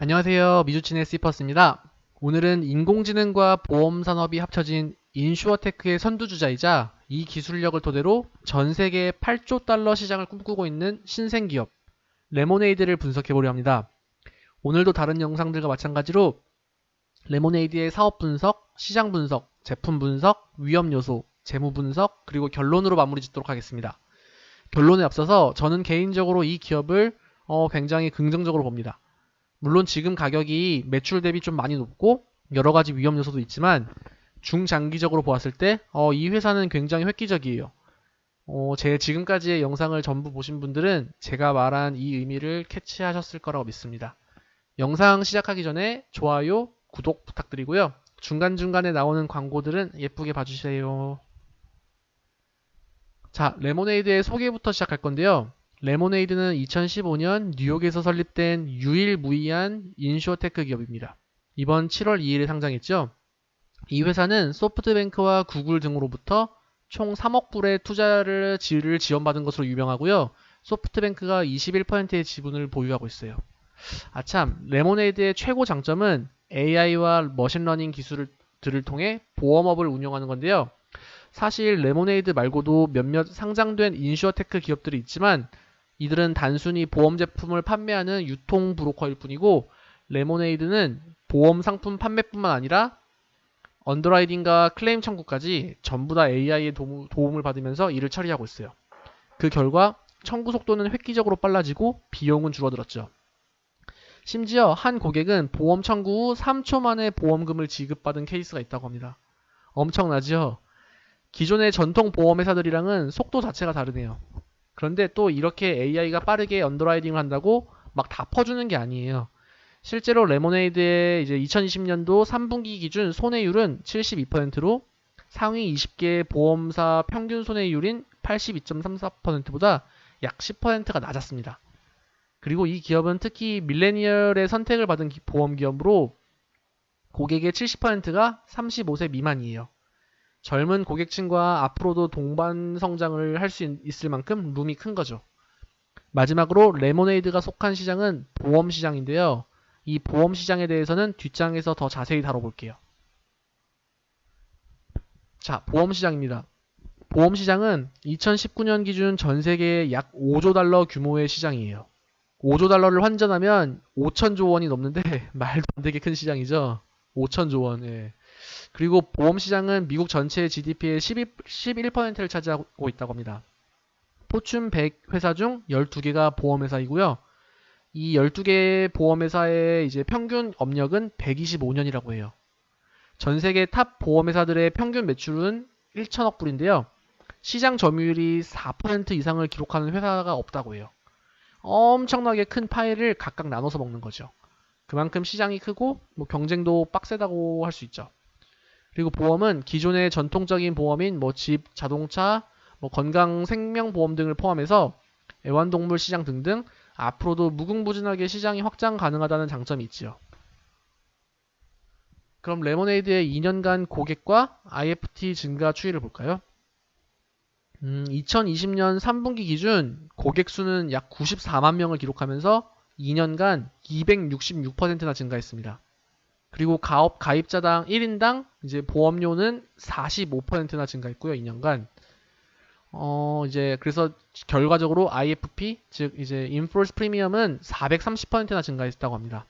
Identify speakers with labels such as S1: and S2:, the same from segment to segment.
S1: 안녕하세요. 미주친의 C퍼스입니다. 오늘은 인공지능과 보험 산업이 합쳐진 인슈어테크의 선두주자이자 이 기술력을 토대로 전 세계 8조 달러 시장을 꿈꾸고 있는 신생기업 레모네이드를 분석해보려 합니다. 오늘도 다른 영상들과 마찬가지로 레모네이드의 사업 분석, 시장 분석, 제품 분석, 위험 요소, 재무 분석, 그리고 결론으로 마무리 짓도록 하겠습니다. 결론에 앞서서 저는 개인적으로 이 기업을 굉장히 긍정적으로 봅니다. 물론 지금 가격이 매출 대비 좀 많이 높고 여러 가지 위험 요소도 있지만 중장기적으로 보았을 때 이 회사는 굉장히 획기적이에요. 제 지금까지의 영상을 전부 보신 분들은 제가 말한 이 의미를 캐치하셨을 거라고 믿습니다. 영상 시작하기 전에 좋아요, 구독 부탁드리고요. 중간중간에 나오는 광고들은 예쁘게 봐주세요. 자, 레모네이드의 소개부터 시작할 건데요. 레모네이드는 2015년 뉴욕에서 설립된 유일무이한 인슈어테크 기업입니다. 이번 7월 2일에 상장했죠. 이 회사는 소프트뱅크와 구글 등으로부터 총 3억 불의 투자를 지원받은 것으로 유명하고요. 소프트뱅크가 21%의 지분을 보유하고 있어요. 아참, 레모네이드의 최고 장점은 AI와 머신러닝 기술들을 통해 보험업을 운영하는 건데요. 사실 레모네이드 말고도 몇몇 상장된 인슈어테크 기업들이 있지만 이들은 단순히 보험 제품을 판매하는 유통 브로커일 뿐이고 레모네이드는 보험 상품 판매뿐만 아니라 언더라이딩과 클레임 청구까지 전부 다 AI의 도움을 받으면서 일을 처리하고 있어요. 그 결과 청구 속도는 획기적으로 빨라지고 비용은 줄어들었죠. 심지어 한 고객은 보험 청구 후 3초 만에 보험금을 지급받은 케이스가 있다고 합니다. 엄청나죠? 기존의 전통 보험회사들이랑은 속도 자체가 다르네요. 그런데 또 이렇게 AI가 빠르게 언더라이딩을 한다고 막 다 퍼주는 게 아니에요. 실제로 레모네이드의 이제 2020년도 3분기 기준 손해율은 72%로 상위 20개 보험사 평균 손해율인 82.34%보다 약 10%가 낮았습니다. 그리고 이 기업은 특히 밀레니얼의 선택을 받은 보험 기업으로 고객의 70%가 35세 미만이에요. 젊은 고객층과 앞으로도 동반 성장을 할 수 있을 만큼 룸이 큰 거죠. 마지막으로 레모네이드가 속한 시장은 보험 시장인데요. 이 보험 시장에 대해서는 뒷장에서 더 자세히 다뤄볼게요. 자, 보험 시장입니다. 보험 시장은 2019년 기준 전 세계에 약 5조 달러 규모의 시장이에요. 5조 달러를 환전하면 5천조 원이 넘는데 말도 안 되게 큰 시장이죠. 5천조 원. 예. 그리고 보험 시장은 미국 전체 GDP의 11%를 차지하고 있다고 합니다. 포춘 100 회사 중 12개가 보험회사이고요. 이 12개 보험회사의 이제 평균 업력은 125년이라고 해요. 전 세계 탑 보험회사들의 평균 매출은 1천억 불인데요. 시장 점유율이 4% 이상을 기록하는 회사가 없다고 해요. 엄청나게 큰 파일을 각각 나눠서 먹는 거죠. 그만큼 시장이 크고 경쟁도 빡세다고 할 수 있죠. 그리고 보험은 기존의 전통적인 보험인 집, 자동차, 건강 생명보험 등을 포함해서 애완동물 시장 등등 앞으로도 무궁무진하게 시장이 확장 가능하다는 장점이 있지요. 그럼 레모네이드의 2년간 고객과 IFT 증가 추이를 볼까요? 2020년 3분기 기준 고객 수는 약 94만 명을 기록하면서 2년간 266%나 증가했습니다. 그리고 가입자당 1인당 이제 보험료는 45%나 증가했고요. 2년간. 이제 그래서 결과적으로 IFP 즉 이제 인포스 프리미엄은 430%나 증가했다고 합니다.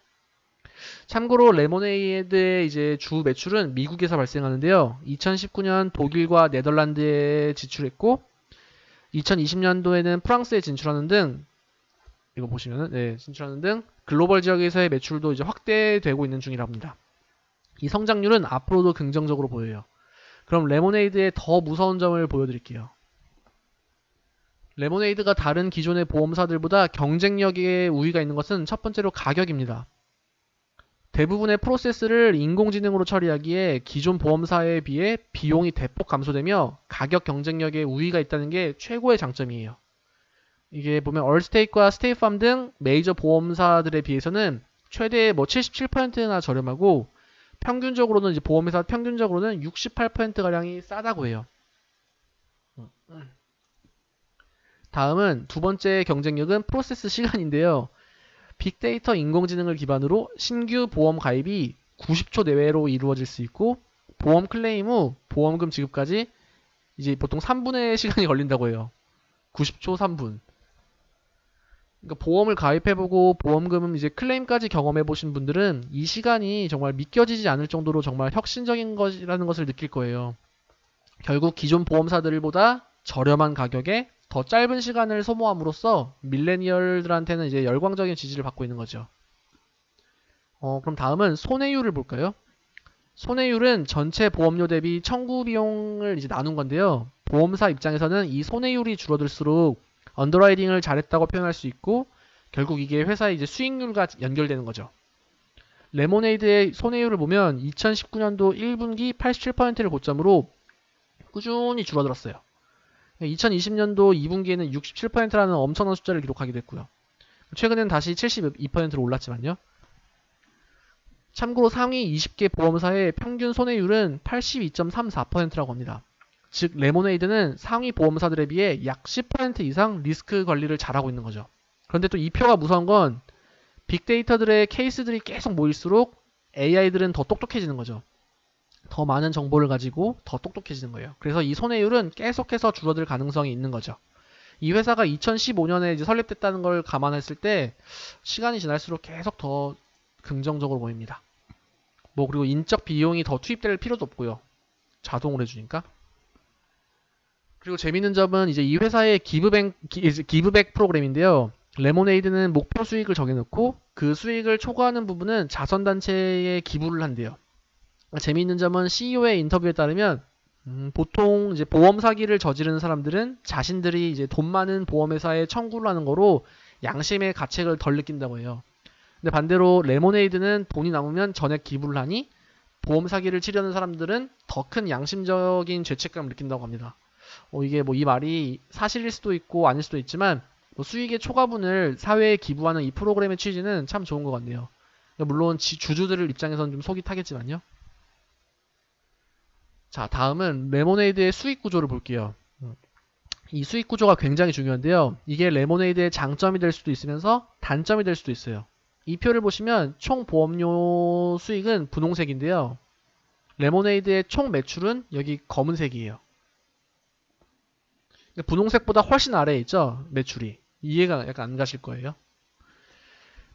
S1: 참고로 레모네이드의 이제 주 매출은 미국에서 발생하는데요. 2019년 독일과 네덜란드에 진출했고 2020년도에는 프랑스에 진출하는 등 이거 보시면은 진출하는 등 글로벌 지역에서의 매출도 이제 확대되고 있는 중이라 합니다. 이 성장률은 앞으로도 긍정적으로 보여요. 그럼 레모네이드의 더 무서운 점을 보여드릴게요. 레모네이드가 다른 기존의 보험사들보다 경쟁력에 우위가 있는 것은 첫 번째로 가격입니다. 대부분의 프로세스를 인공지능으로 처리하기에 기존 보험사에 비해 비용이 대폭 감소되며 가격 경쟁력에 우위가 있다는 게 최고의 장점이에요. 이게 보면 얼스테이트와 스테이트팜 등 메이저 보험사들에 비해서는 최대 77%나 저렴하고 평균적으로는 이제 보험회사 평균적으로는 68%가량이 싸다고 해요. 다음은 두 번째 경쟁력은 프로세스 시간인데요. 빅데이터 인공지능을 기반으로 신규 보험 가입이 90초 내외로 이루어질 수 있고 보험 클레임 후 보험금 지급까지 이제 보통 3분의 시간이 걸린다고 해요. 90초 3분. 그러니까 보험을 가입해보고 보험금은 이제 클레임까지 경험해보신 분들은 이 시간이 정말 믿겨지지 않을 정도로 정말 혁신적인 것이라는 것을 느낄 거예요. 결국 기존 보험사들보다 저렴한 가격에 더 짧은 시간을 소모함으로써 밀레니얼들한테는 이제 열광적인 지지를 받고 있는 거죠. 그럼 다음은 손해율을 볼까요? 손해율은 전체 보험료 대비 청구 비용을 이제 나눈 건데요. 보험사 입장에서는 이 손해율이 줄어들수록 언더라이팅을 잘했다고 표현할 수 있고 결국 이게 회사의 이제 수익률과 연결되는 거죠. 레모네이드의 손해율을 보면 2019년도 1분기 87%를 고점으로 꾸준히 줄어들었어요. 2020년도 2분기에는 67%라는 엄청난 숫자를 기록하게 됐고요. 최근에는 다시 72%로 올랐지만요. 참고로 상위 20개 보험사의 평균 손해율은 82.34%라고 합니다. 즉 레모네이드는 상위 보험사들에 비해 약 10% 이상 리스크 관리를 잘하고 있는 거죠. 그런데 또 이 표가 무서운 건 빅데이터들의 케이스들이 계속 모일수록 AI들은 더 똑똑해지는 거죠. 더 많은 정보를 가지고 더 똑똑해지는 거예요. 그래서 이 손해율은 계속해서 줄어들 가능성이 있는 거죠. 이 회사가 2015년에 이제 설립됐다는 걸 감안했을 때 시간이 지날수록 계속 더 긍정적으로 보입니다. 그리고 인적 비용이 더 투입될 필요도 없고요. 자동으로 해주니까. 그리고 재밌는 점은 이제 이 회사의 기브백 프로그램인데요. 레모네이드는 목표 수익을 정해놓고 그 수익을 초과하는 부분은 자선단체에 기부를 한대요. 재미있는 점은 CEO의 인터뷰에 따르면 보통 이제 보험 사기를 저지르는 사람들은 자신들이 이제 돈 많은 보험회사에 청구를 하는 거로 양심의 가책을 덜 느낀다고 해요. 근데 반대로 레모네이드는 돈이 남으면 전액 기부를 하니 보험 사기를 치려는 사람들은 더 큰 양심적인 죄책감을 느낀다고 합니다. 이게 이 말이 사실일 수도 있고 아닐 수도 있지만 수익의 초과분을 사회에 기부하는 이 프로그램의 취지는 참 좋은 것 같네요. 물론 주주들 입장에서는 좀 속이 타겠지만요. 자, 다음은 레모네이드의 수익 구조를 볼게요. 이 수익 구조가 굉장히 중요한데요. 이게 레모네이드의 장점이 될 수도 있으면서 단점이 될 수도 있어요. 이 표를 보시면 총 보험료 수익은 분홍색인데요. 레모네이드의 총 매출은 여기 검은색이에요. 분홍색보다 훨씬 아래에 있죠, 매출이. 이해가 약간 안 가실 거예요.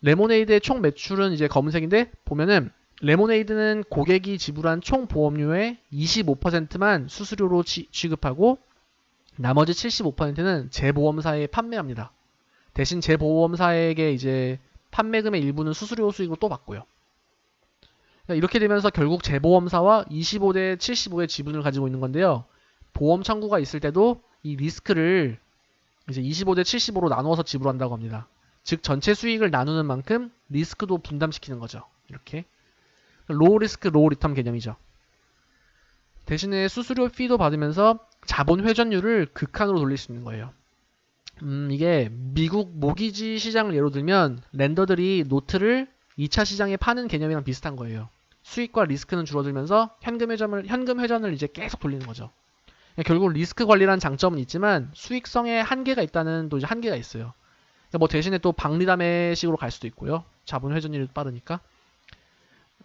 S1: 레모네이드의 총 매출은 이제 검은색인데 보면은 레모네이드는 고객이 지불한 총 보험료의 25%만 수수료로 취급하고 나머지 75%는 재보험사에 판매합니다. 대신 재보험사에게 이제 판매금의 일부는 수수료 수익으로 또 받고요. 이렇게 되면서 결국 재보험사와 25대 75의 지분을 가지고 있는 건데요. 보험 청구가 있을 때도 이 리스크를 이제 25대 75로 나누어서 지불한다고 합니다. 즉 전체 수익을 나누는 만큼 리스크도 분담시키는 거죠. 이렇게 로우 리스크 로우 리턴 개념이죠. 대신에 수수료 피도 받으면서 자본 회전율을 극한으로 돌릴 수 있는 거예요. 이게 미국 모기지 시장을 예로 들면 랜더들이 노트를 2차 시장에 파는 개념이랑 비슷한 거예요. 수익과 리스크는 줄어들면서 현금 회전을 이제 계속 돌리는 거죠. 결국 리스크 관리라는 장점은 있지만 수익성에 한계가 있다는 또 이제 한계가 있어요. 대신에 또 박리담회식으로 갈 수도 있고요. 자본 회전율이 빠르니까.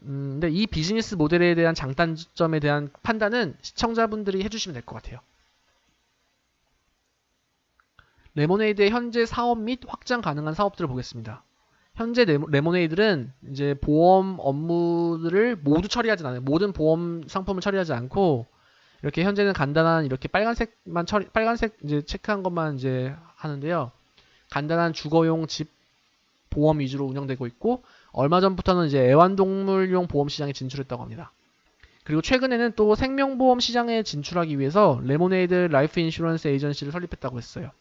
S1: 근데 이 비즈니스 모델에 대한 장단점에 대한 판단은 시청자분들이 해주시면 될 것 같아요. 레모네이드의 현재 사업 및 확장 가능한 사업들을 보겠습니다. 현재 레모네이드는 이제 보험 업무들을 모두 처리하진 않아요. 모든 보험 상품을 처리하지 않고 이렇게 현재는 간단한 이렇게 빨간색 이제 체크한 것만 이제 하는데요. 간단한 주거용 집 보험 위주로 운영되고 있고 얼마 전부터는 이제 애완동물용 보험 시장에 진출했다고 합니다. 그리고 최근에는 또 생명보험 시장에 진출하기 위해서 레모네이드 라이프 인슈런스 에이전시를 설립했다고 했어요.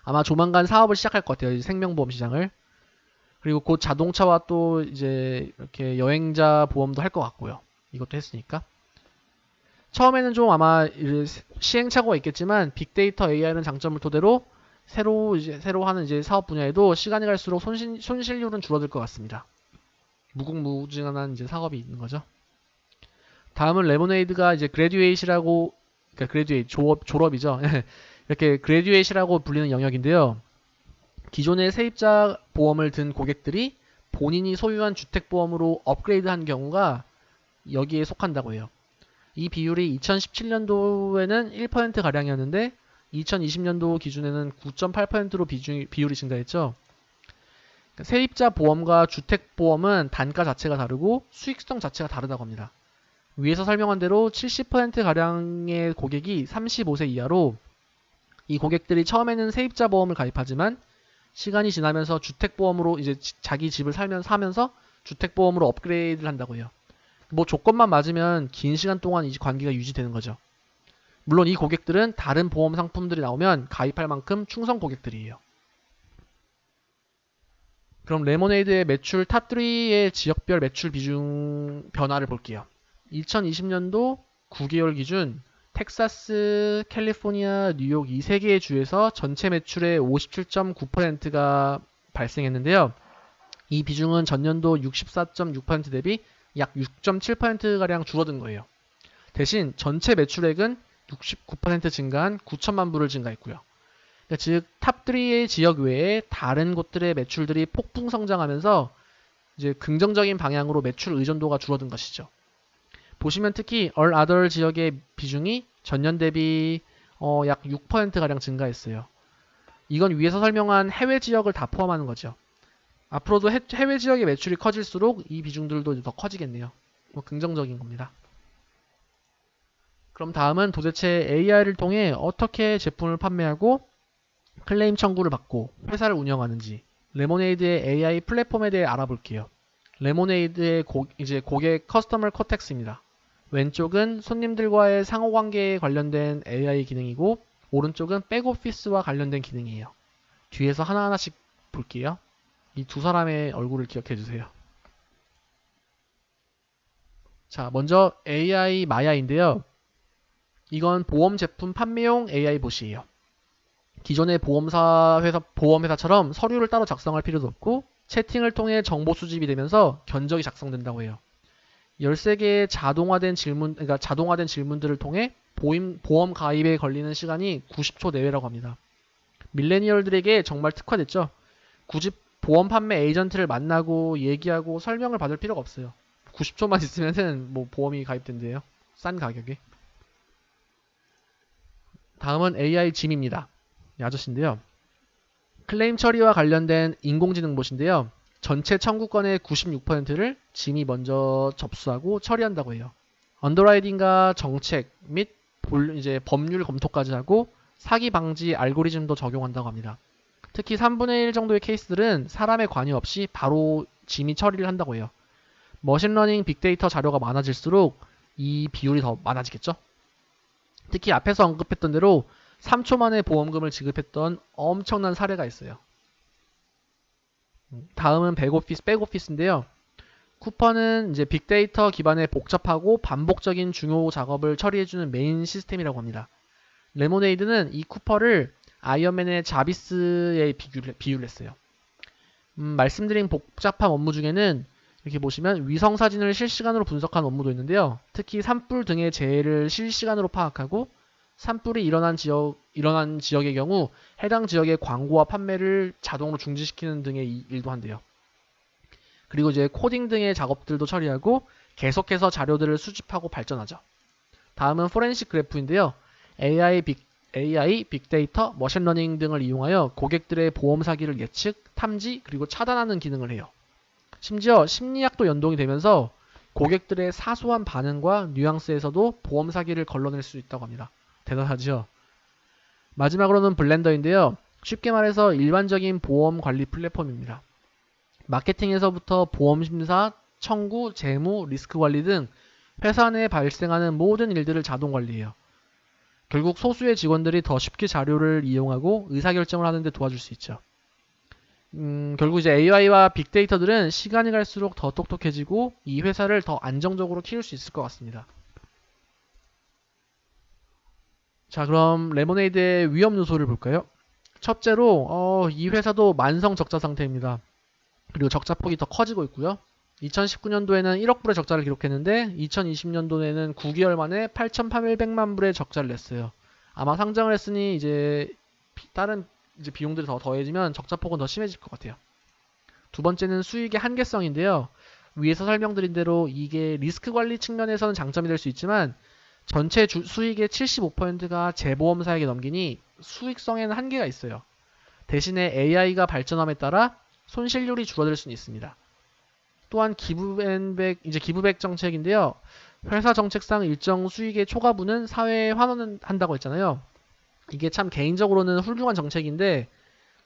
S1: 아마 조만간 사업을 시작할 것 같아요. 생명보험 시장을. 그리고 곧 자동차와 또 이제 이렇게 여행자 보험도 할 것 같고요. 이것도 했으니까. 처음에는 좀 아마 시행착오가 있겠지만 빅데이터 AI라는 장점을 토대로 새로 하는 이제 사업 분야에도 시간이 갈수록 손실률은 줄어들 것 같습니다. 무궁무진한 이제 사업이 있는 거죠. 다음은 레모네이드가 이제 그레듀에이시라고 그러니까 졸업이죠. 이렇게 그레듀에이시라고 불리는 영역인데요. 기존의 세입자 보험을 든 고객들이 본인이 소유한 주택보험으로 업그레이드한 경우가 여기에 속한다고 해요. 이 비율이 2017년도에는 1%가량이었는데 2020년도 기준에는 9.8%로 비율이 증가했죠. 세입자 보험과 주택보험은 단가 자체가 다르고 수익성 자체가 다르다고 합니다. 위에서 설명한 대로 70%가량의 고객이 35세 이하로 이 고객들이 처음에는 세입자 보험을 가입하지만 시간이 지나면서 주택보험으로 이제 자기 집을 사면서 주택보험으로 업그레이드를 한다고 해요. 뭐 조건만 맞으면 긴 시간 동안 이 관계가 유지되는 거죠. 물론 이 고객들은 다른 보험 상품들이 나오면 가입할 만큼 충성 고객들이에요. 그럼 레모네이드의 매출 탑3의 지역별 매출 비중 변화를 볼게요. 2020년도 9개월 기준 텍사스, 캘리포니아, 뉴욕 이 세 개의 주에서 전체 매출의 57.9%가 발생했는데요. 이 비중은 전년도 64.6% 대비 약 6.7%가량 줄어든 거예요. 대신 전체 매출액은 69% 증가한 9천만 불을 증가했고요. 그러니까 즉 탑3의 지역 외에 다른 곳들의 매출들이 폭풍 성장하면서 이제 긍정적인 방향으로 매출 의존도가 줄어든 것이죠. 보시면 특히 All Other 지역의 비중이 전년 대비 약 6%가량 증가했어요. 이건 위에서 설명한 해외 지역을 다 포함하는 거죠. 앞으로도 해외 지역의 매출이 커질수록 이 비중들도 더 커지겠네요. 뭐 긍정적인 겁니다. 그럼 다음은 도대체 AI를 통해 어떻게 제품을 판매하고 클레임 청구를 받고 회사를 운영하는지 레모네이드의 AI 플랫폼에 대해 알아볼게요. 레모네이드의 이제 고객 커스터머 코텍스입니다. 왼쪽은 손님들과의 상호관계에 관련된 AI 기능이고 오른쪽은 백오피스와 관련된 기능이에요. 뒤에서 하나하나씩 볼게요. 이 두 사람의 얼굴을 기억해 주세요. 자, 먼저 AI 마야인데요. 이건 보험 제품 판매용 AI 봇이에요. 기존의 보험회사처럼 서류를 따로 작성할 필요도 없고 채팅을 통해 정보 수집이 되면서 견적이 작성된다고 해요. 13개의 자동화된 질문들을 통해 보험 가입에 걸리는 시간이 90초 내외라고 합니다. 밀레니얼들에게 정말 특화됐죠. 굳이 보험 판매 에이전트를 만나고 얘기하고 설명을 받을 필요가 없어요. 90초만 있으면은 뭐 보험이 가입된대요. 싼 가격에. 다음은 AI 짐입니다. 이 아저씨인데요. 클레임 처리와 관련된 인공지능 봇인데요. 전체 청구건의 96%를 짐이 먼저 접수하고 처리한다고 해요. 언더라이팅과 정책 및 이제 법률 검토까지 하고 사기 방지 알고리즘도 적용한다고 합니다. 특히 3분의 1 정도의 케이스들은 사람의 관여 없이 바로 짐이 처리를 한다고 해요. 머신러닝 빅데이터 자료가 많아질수록 이 비율이 더 많아지겠죠? 특히 앞에서 언급했던 대로 3초 만에 보험금을 지급했던 엄청난 사례가 있어요. 다음은 백오피스인데요. 쿠퍼는 이제 빅데이터 기반의 복잡하고 반복적인 중요 작업을 처리해주는 메인 시스템이라고 합니다. 레모네이드는 이 쿠퍼를 아이언맨의 자비스에 비유를 했어요. 말씀드린 복잡한 업무 중에는 이렇게 보시면 위성 사진을 실시간으로 분석하는 업무도 있는데요. 특히 산불 등의 재해를 실시간으로 파악하고 산불이 일어난 지역의 경우 해당 지역의 광고와 판매를 자동으로 중지시키는 등의 일도 한대요. 그리고 이제 코딩 등의 작업들도 처리하고 계속해서 자료들을 수집하고 발전하죠. 다음은 포렌식 그래프인데요. AI, 빅데이터, 머신러닝 등을 이용하여 고객들의 보험 사기를 예측, 탐지, 그리고 차단하는 기능을 해요. 심지어 심리학도 연동이 되면서 고객들의 사소한 반응과 뉘앙스에서도 보험 사기를 걸러낼 수 있다고 합니다. 대단하죠? 마지막으로는 블렌더인데요. 쉽게 말해서 일반적인 보험 관리 플랫폼입니다. 마케팅에서부터 보험 심사, 청구, 재무, 리스크 관리 등 회사 내에 발생하는 모든 일들을 자동 관리해요. 결국 소수의 직원들이 더 쉽게 자료를 이용하고 의사결정을 하는 데 도와줄 수 있죠. 결국 이제 AI와 빅데이터들은 시간이 갈수록 더 똑똑해지고 이 회사를 더 안정적으로 키울 수 있을 것 같습니다. 자, 그럼 레모네이드의 위험 요소를 볼까요? 첫째로 이 회사도 만성 적자 상태입니다. 그리고 적자폭이 더 커지고 있고요. 2019년도에는 1억 불의 적자를 기록했는데 2020년도에는 9개월 만에 8,800만 불의 적자를 냈어요. 아마 상장을 했으니 이제 다른 이제 비용들이 더 더해지면 적자폭은 더 심해질 것 같아요. 두 번째는 수익의 한계성인데요. 위에서 설명드린 대로 이게 리스크 관리 측면에서는 장점이 될 수 있지만 전체 수익의 75%가 재보험사에게 넘기니 수익성에는 한계가 있어요. 대신에 AI가 발전함에 따라 손실률이 줄어들 수는 있습니다. 또한 기부백 정책인데요. 회사 정책상 일정 수익의 초과분은 사회에 환원한다고 했잖아요. 이게 참 개인적으로는 훌륭한 정책인데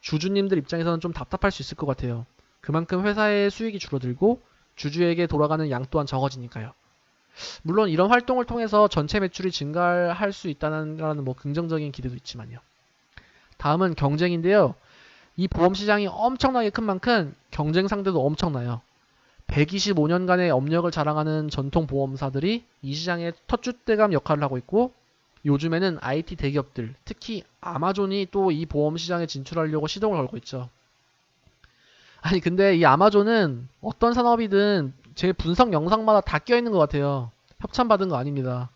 S1: 주주님들 입장에서는 좀 답답할 수 있을 것 같아요. 그만큼 회사의 수익이 줄어들고 주주에게 돌아가는 양 또한 적어지니까요. 물론 이런 활동을 통해서 전체 매출이 증가할 수 있다는 뭐 긍정적인 기대도 있지만요. 다음은 경쟁인데요. 이 보험 시장이 엄청나게 큰 만큼 경쟁 상대도 엄청나요. 125년간의 업력을 자랑하는 전통 보험사들이 이 시장의 텃주대감 역할을 하고 있고 요즘에는 IT 대기업들, 특히 아마존이 또 이 보험 시장에 진출하려고 시동을 걸고 있죠. 아니 근데 이 아마존은 어떤 산업이든 제 분석 영상마다 다 껴있는 것 같아요. 협찬받은 거 아닙니다.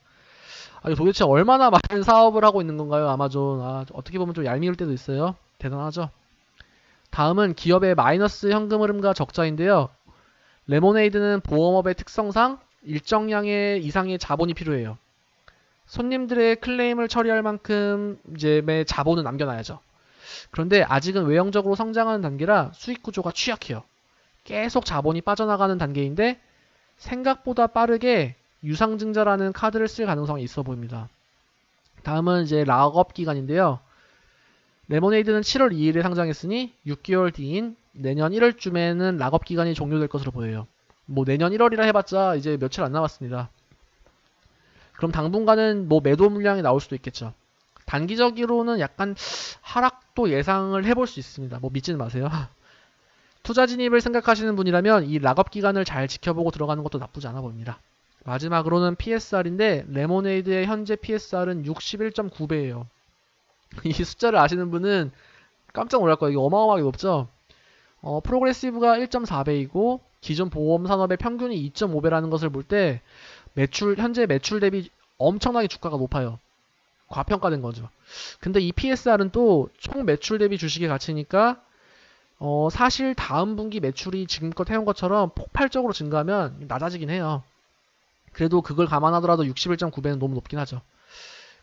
S1: 아니 도대체 얼마나 많은 사업을 하고 있는 건가요, 아마존. 어떻게 보면 좀 얄미울 때도 있어요. 대단하죠. 다음은 기업의 마이너스 현금 흐름과 적자인데요. 레모네이드는 보험업의 특성상 일정량의 이상의 자본이 필요해요. 손님들의 클레임을 처리할 만큼 이제 자본은 남겨놔야죠. 그런데 아직은 외형적으로 성장하는 단계라 수익 구조가 취약해요. 계속 자본이 빠져나가는 단계인데 생각보다 빠르게 유상증자라는 카드를 쓸 가능성이 있어 보입니다. 다음은 이제 락업 기간인데요. 레모네이드는 7월 2일에 상장했으니 6개월 뒤인 내년 1월쯤에는 락업 기간이 종료될 것으로 보여요. 뭐 내년 1월이라 해봤자 이제 며칠 안 남았습니다. 그럼 당분간은 뭐 매도 물량이 나올 수도 있겠죠. 단기적으로는 약간 하락도 예상을 해볼 수 있습니다. 뭐 믿지는 마세요. 투자 진입을 생각하시는 분이라면 이 락업 기간을 잘 지켜보고 들어가는 것도 나쁘지 않아 보입니다. 마지막으로는 PSR인데 레모네이드의 현재 PSR은 61.9배예요. 이 숫자를 아시는 분은 깜짝 놀랄 거예요. 이게 어마어마하게 높죠? 프로그레시브가 1.4배이고 기존 보험 산업의 평균이 2.5배라는 것을 볼 때 현재 매출 대비 엄청나게 주가가 높아요. 과평가된 거죠. 근데 이 PSR은 또 총 매출 대비 주식의 가치니까 사실 다음 분기 매출이 지금껏 해온 것처럼 폭발적으로 증가하면 낮아지긴 해요. 그래도 그걸 감안하더라도 61.9배는 너무 높긴 하죠.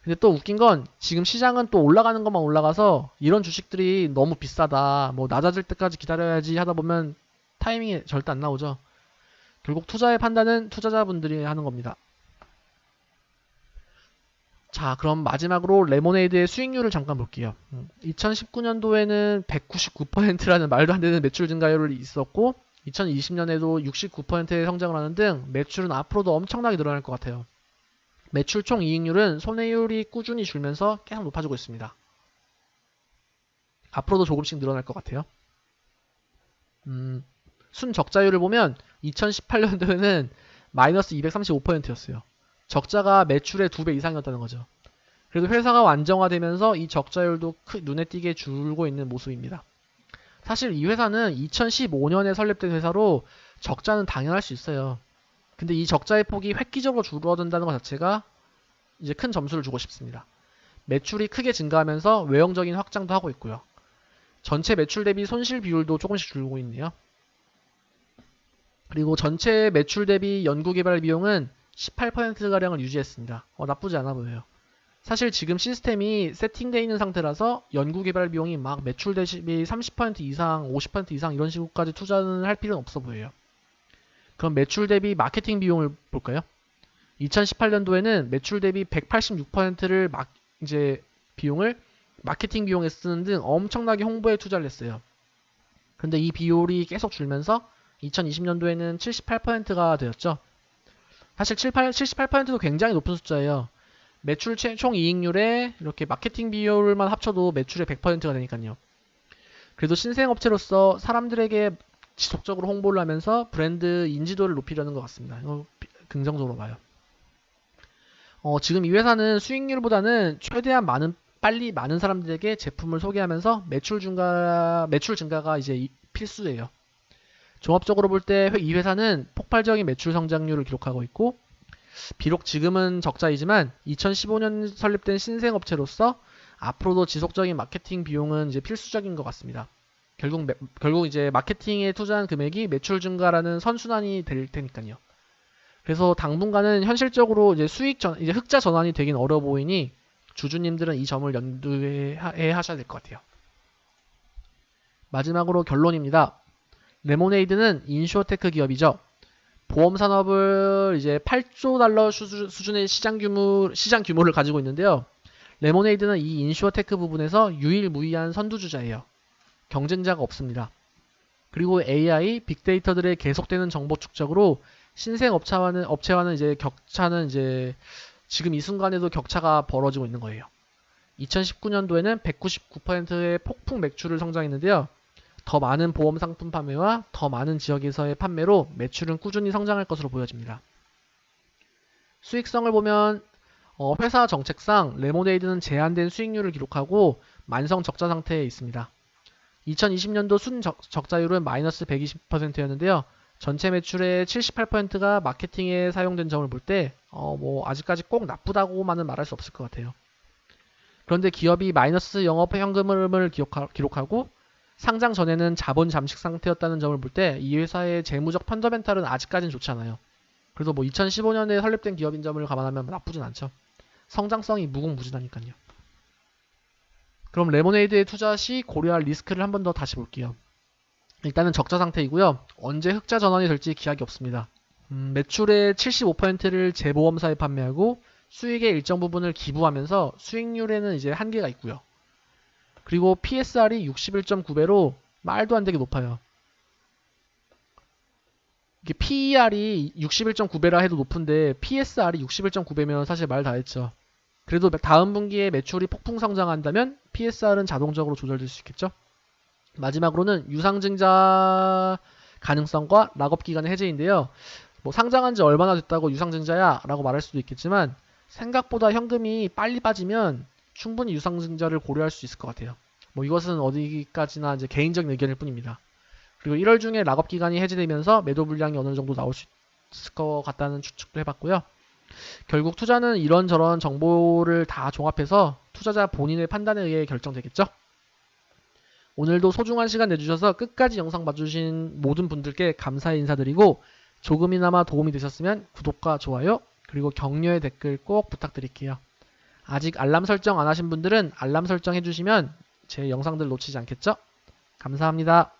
S1: 근데 또 웃긴 건 지금 시장은 또 올라가는 것만 올라가서 이런 주식들이 너무 비싸다, 뭐 낮아질 때까지 기다려야지 하다 보면 타이밍이 절대 안 나오죠. 결국 투자의 판단은 투자자분들이 하는 겁니다. 자, 그럼 마지막으로 레모네이드의 수익률을 잠깐 볼게요. 2019년도에는 199%라는 말도 안 되는 매출 증가율이 있었고 2020년에도 69%의 성장을 하는 등 매출은 앞으로도 엄청나게 늘어날 것 같아요. 매출 총 이익률은 손해율이 꾸준히 줄면서 계속 높아지고 있습니다. 앞으로도 조금씩 늘어날 것 같아요. 순적자율을 보면 2018년도에는 마이너스 235%였어요. 적자가 매출의 2배 이상이었다는 거죠. 그래도 회사가 안정화되면서 이 적자율도 눈에 띄게 줄고 있는 모습입니다. 사실 이 회사는 2015년에 설립된 회사로 적자는 당연할 수 있어요. 근데 이 적자의 폭이 획기적으로 줄어든다는 것 자체가 이제 큰 점수를 주고 싶습니다. 매출이 크게 증가하면서 외형적인 확장도 하고 있고요. 전체 매출 대비 손실 비율도 조금씩 줄고 있네요. 그리고 전체 매출 대비 연구개발 비용은 18%가량을 유지했습니다. 나쁘지 않아 보여요. 사실 지금 시스템이 세팅되어 있는 상태라서 연구개발 비용이 막 매출 대비 30% 이상, 50% 이상 이런 식으로까지 투자는 할 필요는 없어 보여요. 그럼 매출 대비 마케팅 비용을 볼까요? 2018년도에는 매출 대비 186%를 이제 비용을 마케팅 비용에 쓰는 등 엄청나게 홍보에 투자를 했어요. 그런데 이 비율이 계속 줄면서 2020년도에는 78%가 되었죠. 사실 78%도 굉장히 높은 숫자예요. 매출 총 이익률에 이렇게 마케팅 비율만 합쳐도 매출의 100%가 되니까요. 그래도 신생업체로서 사람들에게 지속적으로 홍보를 하면서 브랜드 인지도를 높이려는 것 같습니다. 이거 긍정적으로 봐요. 지금 이 회사는 수익률보다는 최대한 빨리 많은 사람들에게 제품을 소개하면서 매출 증가가 이제 필수예요. 종합적으로 볼 때 이 회사는 폭발적인 매출 성장률을 기록하고 있고 비록 지금은 적자이지만 2015년 설립된 신생업체로서 앞으로도 지속적인 마케팅 비용은 이제 필수적인 것 같습니다. 결국 이제 마케팅에 투자한 금액이 매출 증가라는 선순환이 될 테니까요. 그래서 당분간은 현실적으로 이제 이제 흑자 전환이 되긴 어려워 보이니 주주님들은 이 점을 염두에 하셔야 될 것 같아요. 마지막으로 결론입니다. 레모네이드는 인슈어테크 기업이죠. 보험 산업을 이제 8조 달러 수준의 시장 규모를 가지고 있는데요. 레모네이드는 이 인슈어테크 부분에서 유일무이한 선두주자예요. 경쟁자가 없습니다. 그리고 AI, 빅데이터들의 계속되는 정보 축적으로 신생 업체와는 이제 격차는 이제 지금 이 순간에도 격차가 벌어지고 있는 거예요. 2019년도에는 199%의 폭풍 매출을 성장했는데요. 더 많은 보험 상품 판매와 더 많은 지역에서의 판매로 매출은 꾸준히 성장할 것으로 보여집니다. 수익성을 보면 회사 정책상 레모네이드는 제한된 수익률을 기록하고 만성 적자 상태에 있습니다. 2020년도 순 적자율은 마이너스 120%였는데요. 전체 매출의 78%가 마케팅에 사용된 점을 볼 때 아직까지 꼭 나쁘다고만은 말할 수 없을 것 같아요. 그런데 기업이 마이너스 영업 현금흐름을 기록하고 상장 전에는 자본 잠식 상태였다는 점을 볼 때 이 회사의 재무적 펀더멘탈은 아직까지는 좋지 않아요. 그래도 2015년에 설립된 기업인 점을 감안하면 나쁘진 않죠. 성장성이 무궁무진하니까요. 그럼 레모네이드에 투자 시 고려할 리스크를 한 번 더 다시 볼게요. 일단은 적자 상태이고요. 언제 흑자 전환이 될지 기약이 없습니다. 매출의 75%를 재보험사에 판매하고 수익의 일정 부분을 기부하면서 수익률에는 이제 한계가 있고요. 그리고 PSR이 61.9배로 말도 안 되게 높아요. 이게 PER이 61.9배라 해도 높은데 PSR이 61.9배면 사실 말 다 했죠. 그래도 다음 분기에 매출이 폭풍 성장한다면 PSR은 자동적으로 조절될 수 있겠죠. 마지막으로는 유상증자 가능성과 락업기간의 해제인데요. 상장한 지 얼마나 됐다고 유상증자야 라고 말할 수도 있겠지만 생각보다 현금이 빨리 빠지면 충분히 유상증자를 고려할 수 있을 것 같아요. 이것은 어디까지나 이제 개인적인 의견일 뿐입니다. 그리고 1월 중에 락업기간이 해제되면서 매도 물량이 어느 정도 나올 수 있을 것 같다는 추측도 해봤고요. 결국 투자는 이런저런 정보를 다 종합해서 투자자 본인의 판단에 의해 결정되겠죠. 오늘도 소중한 시간 내주셔서 끝까지 영상 봐주신 모든 분들께 감사의 인사드리고 조금이나마 도움이 되셨으면 구독과 좋아요 그리고 격려의 댓글 꼭 부탁드릴게요. 아직 알람 설정 안 하신 분들은 알람 설정 해주시면 제 영상들 놓치지 않겠죠? 감사합니다.